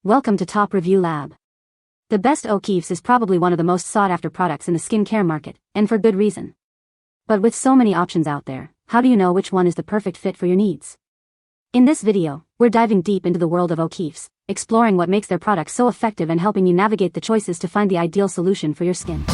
Welcome to Top Review Lab. The best O'Keeffe's is probably one of the most sought-after products in the skincare market, and for good reason. But with so many options out there, how do you know which one is the perfect fit for your needs? In this video, we're diving deep into the world of O'Keeffe's, exploring what makes their products so effective and helping you navigate the choices to find the ideal solution for your skin.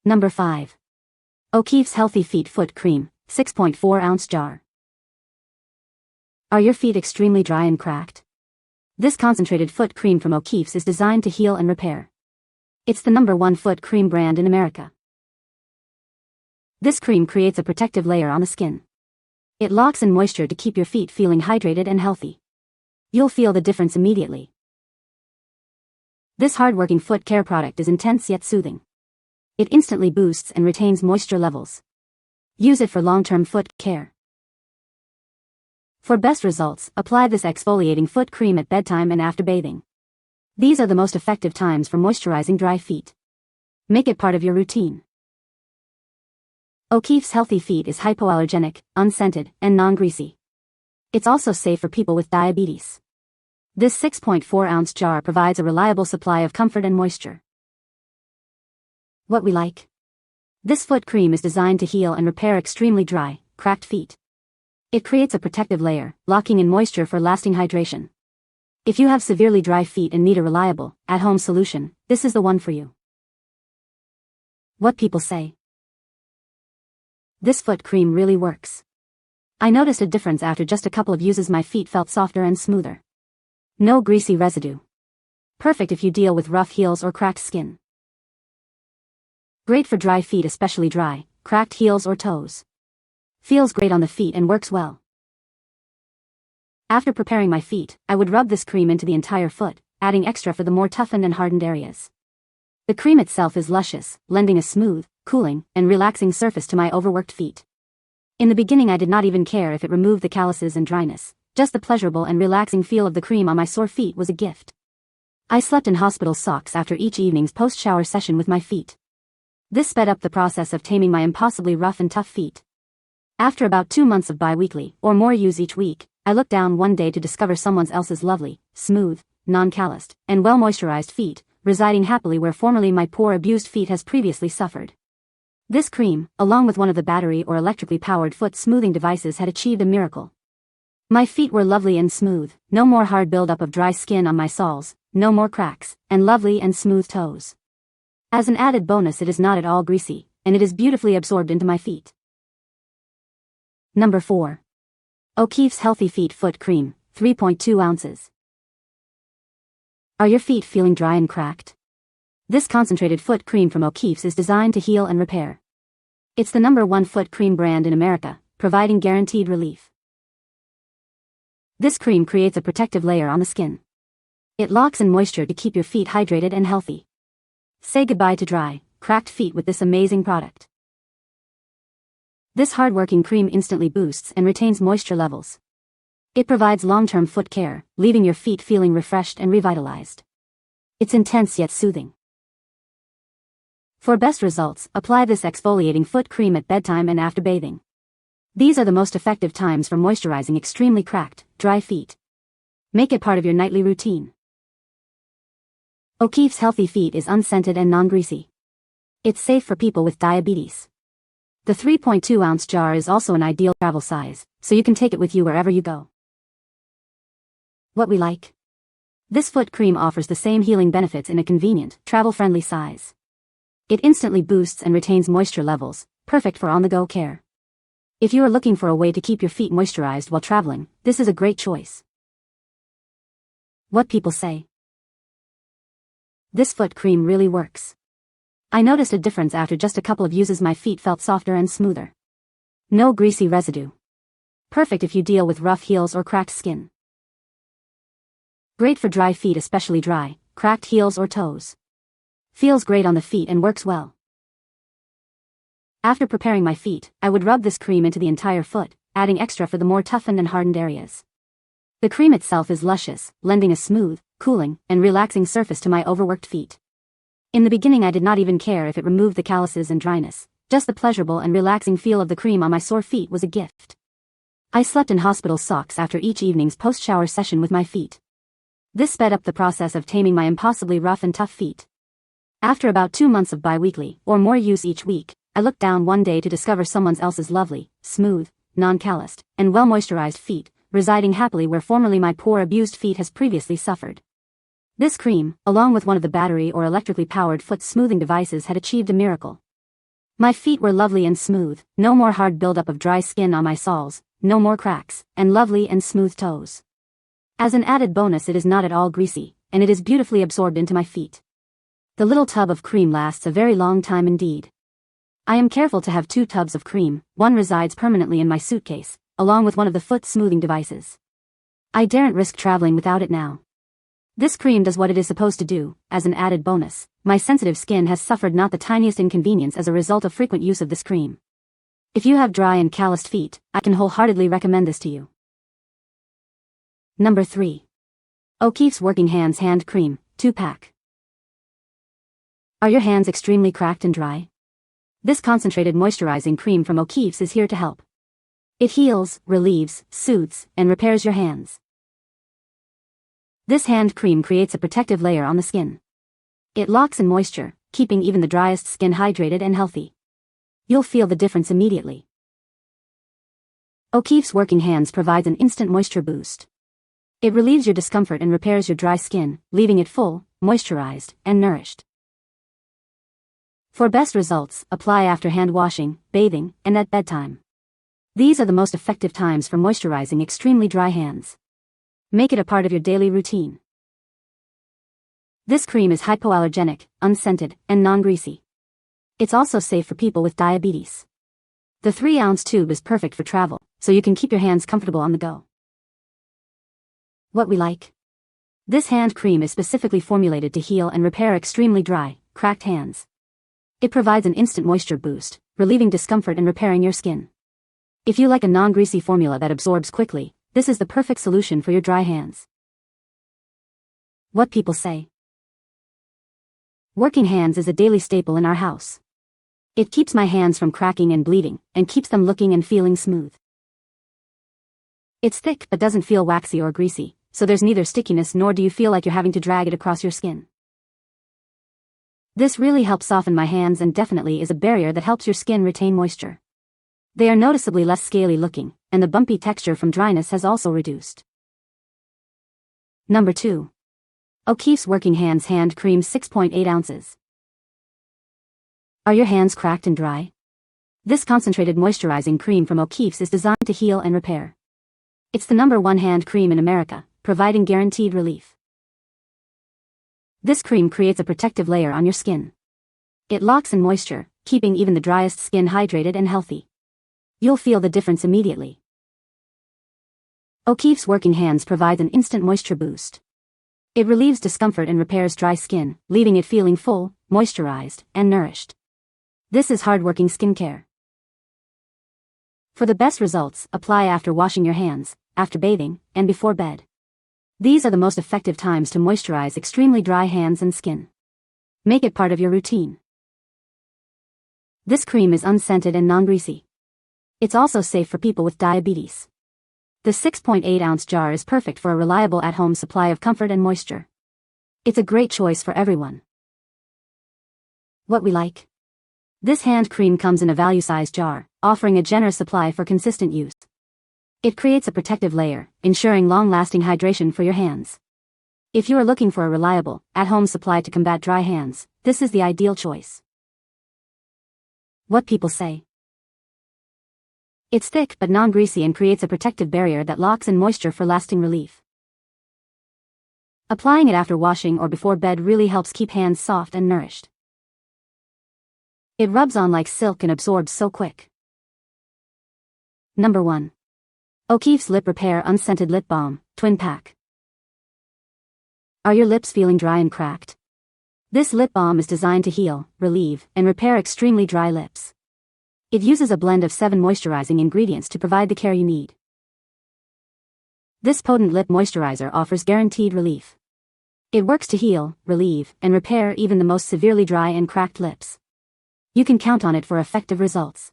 Number 5. O'Keeffe's Healthy Feet Foot Cream, 6.4-ounce jar. Are your feet extremely dry and cracked? This concentrated foot cream from O'Keeffe's is designed to heal and repair. It's the #1 foot cream brand in America. This cream creates a protective layer on the skin. It locks in moisture to keep your feet feeling hydrated and healthy. You'll feel the difference immediately. This hard-working foot care product is intense yet soothing. It instantly boosts and retains moisture levels. Use it for long-term foot care. For best results, apply this exfoliating foot cream at bedtime and after bathing. These are the most effective times for moisturizing dry feet. Make it part of your routine. O'Keeffe's Healthy Feet is hypoallergenic, unscented, and non-greasy. It's also safe for people with diabetes. This 6.4-ounce jar provides a reliable supply of comfort and moisture. What we like? This foot cream is designed to heal and repair extremely dry, cracked feet. It creates a protective layer, locking in moisture for lasting hydration. If you have severely dry feet and need a reliable, at-home solution, this is the one for you. What people say. This foot cream really works. I noticed a difference after just a couple of uses. My feet felt softer and smoother. No greasy residue. Perfect if you deal with rough heels or cracked skin. Great for dry feet, especially dry, cracked heels or toes. Feels great on the feet and works well. After preparing my feet, I would rub this cream into the entire foot, adding extra for the more toughened and hardened areas. The cream itself is luscious, lending a smooth, cooling, and relaxing surface to my overworked feet. In the beginning I did not even care if it removed the calluses and dryness. Just the pleasurable and relaxing feel of the cream on my sore feet was a gift. I slept in hospital socks after each evening's post-shower session with my feet. This sped up the process of taming my impossibly rough and tough feet. After about 2 months of bi-weekly, or more use each week, I looked down one day to discover someone else's lovely, smooth, non-calloused, and well-moisturized feet, residing happily where formerly my poor abused feet has previously suffered. This cream, along with one of the battery or electrically powered foot smoothing devices, had achieved a miracle. My feet were lovely and smooth, no more hard buildup of dry skin on my soles, no more cracks, and lovely and smooth toes. As an added bonus, it is not at all greasy, and it is beautifully absorbed into my feet. Number 4. O'Keeffe's Healthy Feet Foot Cream, 3.2 ounces. Are your feet feeling dry and cracked? This concentrated foot cream from O'Keeffe's is designed to heal and repair. It's the #1 foot cream brand in America, providing guaranteed relief. This cream creates a protective layer on the skin. It locks in moisture to keep your feet hydrated and healthy. Say goodbye to dry, cracked feet with this amazing product. This hard-working cream instantly boosts and retains moisture levels. It provides long-term foot care, leaving your feet feeling refreshed and revitalized. It's intense yet soothing. For best results, apply this exfoliating foot cream at bedtime and after bathing. These are the most effective times for moisturizing extremely cracked, dry feet. Make it part of your nightly routine. O'Keeffe's Healthy Feet is unscented and non-greasy. It's safe for people with diabetes. The 3.2-ounce jar is also an ideal travel size, so you can take it with you wherever you go. What we like? This foot cream offers the same healing benefits in a convenient, travel-friendly size. It instantly boosts and retains moisture levels, perfect for on-the-go care. If you are looking for a way to keep your feet moisturized while traveling, this is a great choice. What people say. This foot cream really works. I noticed a difference after just a couple of uses. My feet felt softer and smoother. No greasy residue. Perfect if you deal with rough heels or cracked skin. Great for dry feet, especially dry, cracked heels or toes. Feels great on the feet and works well. After preparing my feet, I would rub this cream into the entire foot, adding extra for the more toughened and hardened areas. The cream itself is luscious, lending a smooth, cooling, and relaxing surface to my overworked feet. In the beginning I did not even care if it removed the calluses and dryness. Just the pleasurable and relaxing feel of the cream on my sore feet was a gift. I slept in hospital socks after each evening's post-shower session with my feet. This sped up the process of taming my impossibly rough and tough feet. After about 2 months of bi-weekly, or more use each week, I looked down one day to discover someone else's lovely, smooth, non-calloused, and well-moisturized feet, residing happily where formerly my poor abused feet has previously suffered. This cream, along with one of the battery or electrically powered foot smoothing devices, had achieved a miracle. My feet were lovely and smooth, no more hard buildup of dry skin on my soles, no more cracks, and lovely and smooth toes. As an added bonus, it is not at all greasy, and it is beautifully absorbed into my feet. The little tub of cream lasts a very long time indeed. I am careful to have 2 tubs of cream, one resides permanently in my suitcase, along with one of the foot smoothing devices. I daren't risk traveling without it now. This cream does what it is supposed to do. As an added bonus, my sensitive skin has suffered not the tiniest inconvenience as a result of frequent use of this cream. If you have dry and calloused feet, I can wholeheartedly recommend this to you. Number 3. O'Keeffe's Working Hands Hand Cream, 2-pack. Are your hands extremely cracked and dry? This concentrated moisturizing cream from O'Keeffe's is here to help. It heals, relieves, soothes, and repairs your hands. This hand cream creates a protective layer on the skin. It locks in moisture, keeping even the driest skin hydrated and healthy. You'll feel the difference immediately. O'Keeffe's Working Hands provides an instant moisture boost. It relieves your discomfort and repairs your dry skin, leaving it full, moisturized, and nourished. For best results, apply after hand washing, bathing, and at bedtime. These are the most effective times for moisturizing extremely dry hands. Make it a part of your daily routine. This cream is hypoallergenic, unscented, and non-greasy. It's also safe for people with diabetes. The 3-ounce tube is perfect for travel, so you can keep your hands comfortable on the go. What we like. This hand cream is specifically formulated to heal and repair extremely dry, cracked hands. It provides an instant moisture boost, relieving discomfort and repairing your skin. If you like a non-greasy formula that absorbs quickly, this is the perfect solution for your dry hands. What people say. Working Hands is a daily staple in our house. It keeps my hands from cracking and bleeding, and keeps them looking and feeling smooth. It's thick but doesn't feel waxy or greasy, so there's neither stickiness nor do you feel like you're having to drag it across your skin. This really helps soften my hands and definitely is a barrier that helps your skin retain moisture. They are noticeably less scaly looking, and the bumpy texture from dryness has also reduced. Number 2. O'Keeffe's Working Hands Hand Cream 6.8 ounces. Are your hands cracked and dry? This concentrated moisturizing cream from O'Keeffe's is designed to heal and repair. It's the #1 hand cream in America, providing guaranteed relief. This cream creates a protective layer on your skin. It locks in moisture, keeping even the driest skin hydrated and healthy. You'll feel the difference immediately. O'Keeffe's Working Hands provides an instant moisture boost. It relieves discomfort and repairs dry skin, leaving it feeling full, moisturized, and nourished. This is hard-working skincare. For the best results, apply after washing your hands, after bathing, and before bed. These are the most effective times to moisturize extremely dry hands and skin. Make it part of your routine. This cream is unscented and non-greasy. It's also safe for people with diabetes. The 6.8-ounce jar is perfect for a reliable at-home supply of comfort and moisture. It's a great choice for everyone. What we like. This hand cream comes in a value-sized jar, offering a generous supply for consistent use. It creates a protective layer, ensuring long-lasting hydration for your hands. If you are looking for a reliable, at-home supply to combat dry hands, this is the ideal choice. What people say. It's thick but non-greasy and creates a protective barrier that locks in moisture for lasting relief. Applying it after washing or before bed really helps keep hands soft and nourished. It rubs on like silk and absorbs so quick. Number 1. O'Keeffe's Lip Repair Unscented Lip Balm, Twin Pack. Are your lips feeling dry and cracked? This lip balm is designed to heal, relieve, and repair extremely dry lips. It uses a blend of 7 moisturizing ingredients to provide the care you need. This potent lip moisturizer offers guaranteed relief. It works to heal, relieve, and repair even the most severely dry and cracked lips. You can count on it for effective results.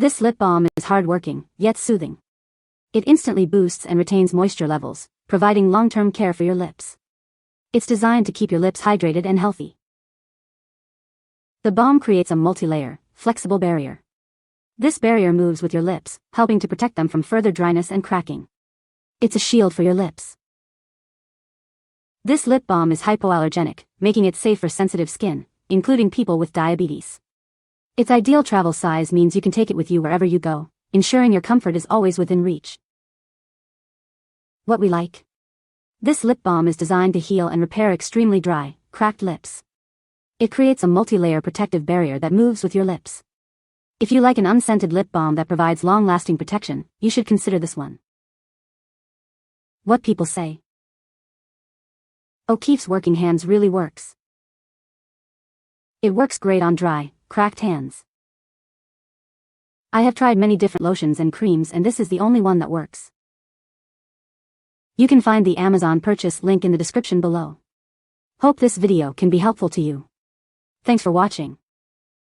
This lip balm is hard-working, yet soothing. It instantly boosts and retains moisture levels, providing long-term care for your lips. It's designed to keep your lips hydrated and healthy. The balm creates a multi-layer, flexible barrier. This barrier moves with your lips, helping to protect them from further dryness and cracking. It's a shield for your lips. This lip balm is hypoallergenic, making it safe for sensitive skin, including people with diabetes. Its ideal travel size means you can take it with you wherever you go, ensuring your comfort is always within reach. What we like. This lip balm is designed to heal and repair extremely dry, cracked lips. It creates a multi-layer protective barrier that moves with your lips. If you like an unscented lip balm that provides long-lasting protection, you should consider this one. What people say. O'Keeffe's Working Hands really works. It works great on dry, cracked hands. I have tried many different lotions and creams and this is the only one that works. You can find the Amazon purchase link in the description below. Hope this video can be helpful to you. Thanks for watching.